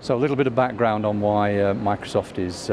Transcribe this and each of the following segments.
So a little bit of background on why Microsoft is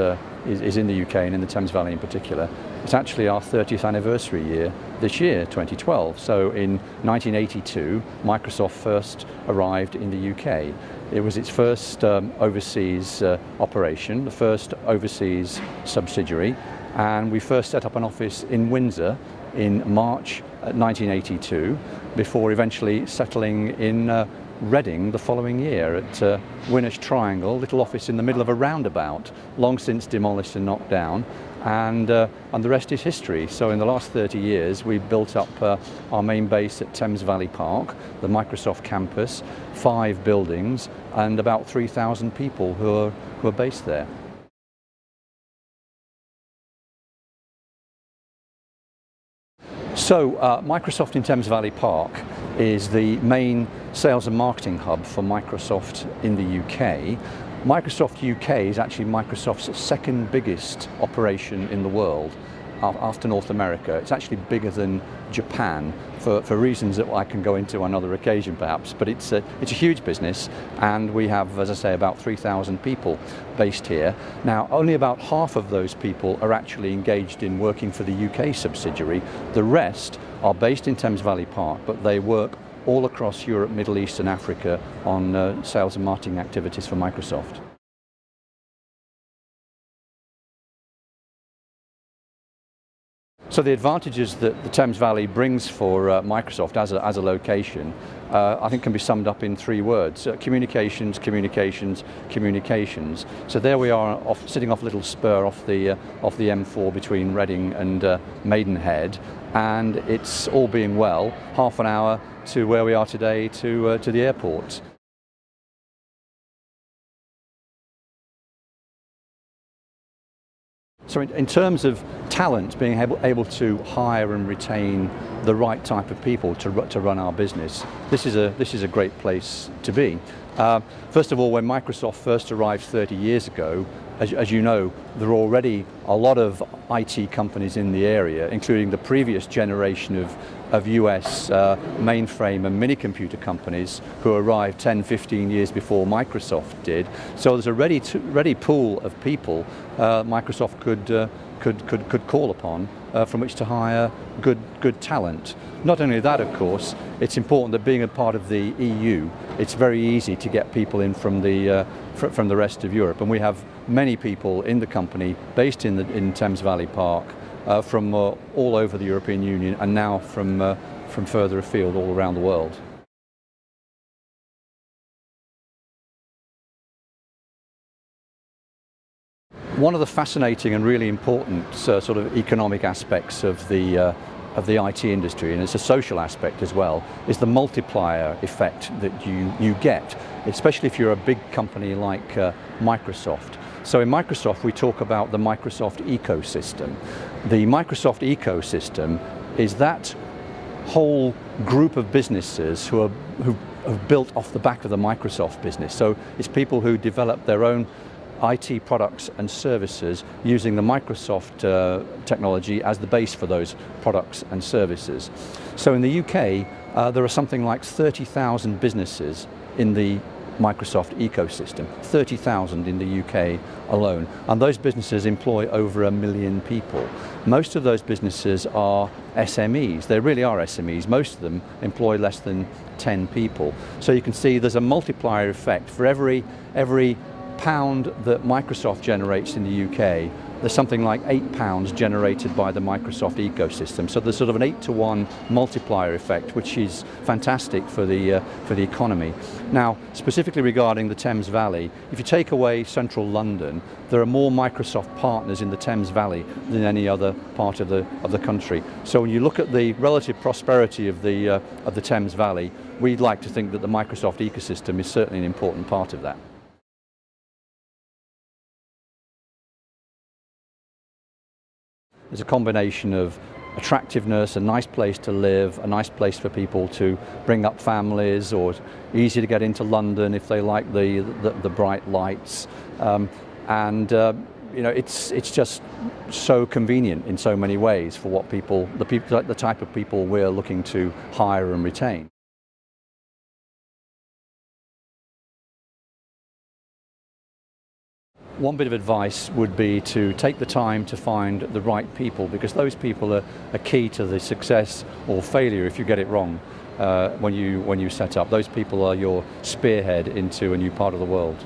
in the UK and in the Thames Valley in particular. It's actually our 30th anniversary year this year, 2012. So in 1982, Microsoft first arrived in the UK. It was its first overseas operation, the first overseas subsidiary, and we first set up an office in Windsor in March 1982 before eventually settling in Reading the following year at Winnersh Triangle, little office in the middle of a roundabout, long since demolished and knocked down, and the rest is history. So in the last 30 years we've built up our main base at Thames Valley Park, the Microsoft campus, 5 buildings and about 3,000 people who are based there. So Microsoft in Thames Valley Park is the main sales and marketing hub for Microsoft in the UK. Microsoft UK is actually Microsoft's second biggest operation in the world after North America. It's actually bigger than Japan for reasons that I can go into on another occasion perhaps, but it's a huge business, and we have, as I say, about 3,000 people based here. Now, only about half of those people are actually engaged in working for the UK subsidiary. The rest are based in Thames Valley Park, but they work all across Europe, Middle East and Africa on sales and marketing activities for Microsoft. So the advantages that the Thames Valley brings for Microsoft as a location, I think can be summed up in 3 words: communications, communications, communications. So there we are, sitting off a little spur off the M4 between Reading and Maidenhead, and it's all being well, half an hour to where we are today to the airport. So in terms of talent, being able to hire and retain the right type of people to run our business, this is a great place to be. First of all, when Microsoft first arrived 30 years ago, as you know, there are already a lot of IT companies in the area, including the previous generation of US mainframe and mini-computer companies who arrived 10-15 years before Microsoft did. So there's a ready pool of people Microsoft could call upon from which to hire good talent. Not only that, of course, it's important that being a part of the EU, it's very easy to get people in from the rest of Europe, and we have many people in the company based in Thames Valley Park from all over the European Union, and now from further afield all around the world. One of the fascinating and really important sort of economic aspects of the IT industry, and it's a social aspect as well, is the multiplier effect that you get, especially if you're a big company like Microsoft. So in Microsoft we talk about the Microsoft ecosystem. The Microsoft ecosystem is that whole group of businesses who have built off the back of the Microsoft business. So it's people who develop their own IT products and services using the Microsoft technology as the base for those products and services. So in the UK, there are something like 30,000 businesses in the Microsoft ecosystem, 30,000 in the UK alone, and those businesses employ over 1 million people. Most of those businesses are SMEs. They really are SMEs. Most of them employ less than 10 people. So you can see there's a multiplier effect. For every pound that Microsoft generates in the UK, there's something like £8 generated by the Microsoft ecosystem. So there's sort of an 8-to-1 multiplier effect, which is fantastic for the economy. Now, specifically regarding the Thames Valley, if you take away central London, there are more Microsoft partners in the Thames Valley than any other part of the country. So when you look at the relative prosperity of the Thames Valley, we'd like to think that the Microsoft ecosystem is certainly an important part of that. There's a combination of attractiveness, a nice place to live, a nice place for people to bring up families, or easy to get into London if they like the bright lights, and you know, it's just so convenient in so many ways for what the type of people we're looking to hire and retain. one bit of advice would be to take the time to find the right people, because those people are key to the success or failure if you get it wrong when you set up. Those people are your spearhead into a new part of the world.